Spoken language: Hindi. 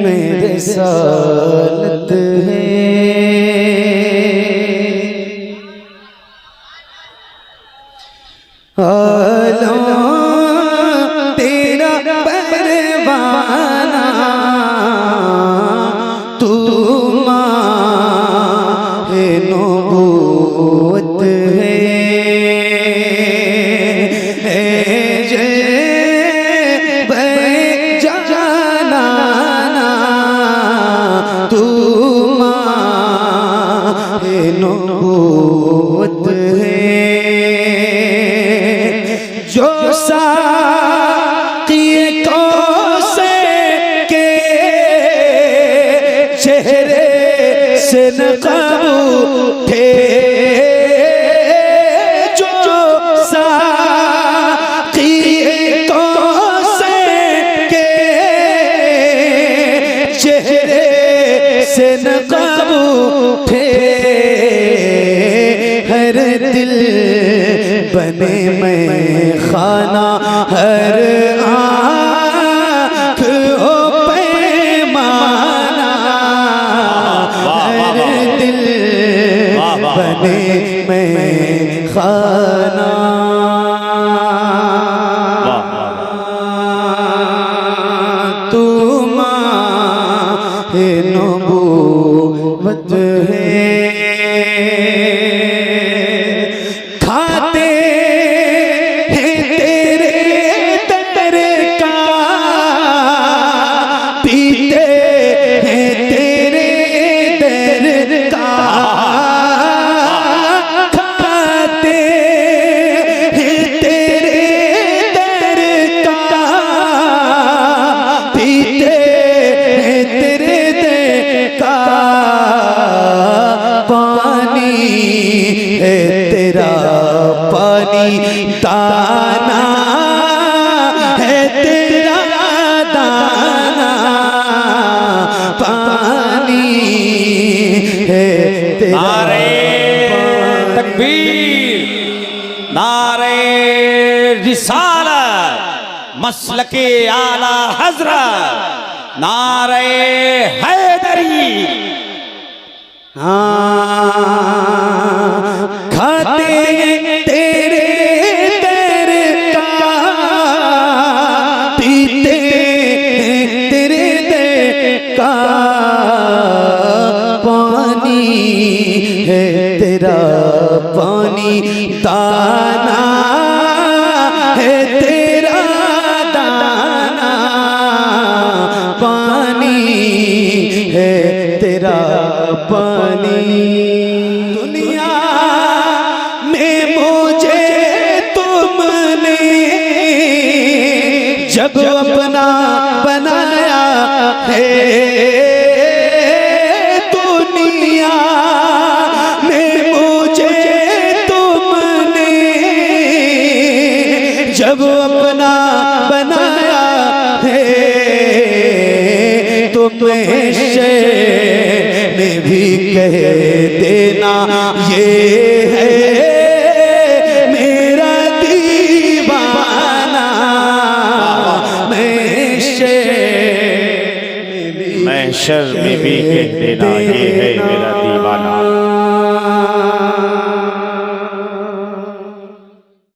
मेरे सालत है। आलम तेरा परवाना तू माहे नबूवत है। तू माहे नबूवत है। जो साक़िए कौसर के चेहरे से नक़ब उठे, जो साक़िए कौसर के चेहरे से नक़ब उठे, हर दिल बने मैं खाना, हर आँख हो पैमाना, हर दिल बने मैं खाना। तू माहे नबूवत है। खाते हैं तेरे दर का, पीते हैं तेरे दर का, खाते हैं तेरे दर का, पीते हैं तेरे दर का। पानी है तेरा पानी, दाना है तेरा दाना, पानी है तेरा। नारे तकबीर, नारे रिसालत, मसलके आला हजरत, नारे हैदरी। खाते तेरे दर का, पीते तेरे दर का, पानी है तेरा पानी, दाना है तेरा दाना, पानी है तेरा पानी। दुनिया में मुझे तुमने जब अपना बनाया है, दुनिया में मुझे तुमने जब अपना बनाया है, तो महशर में भी कह देना ये है मेरा दीवाना। महशर में भी कह देना ये है मेरा दीवाना।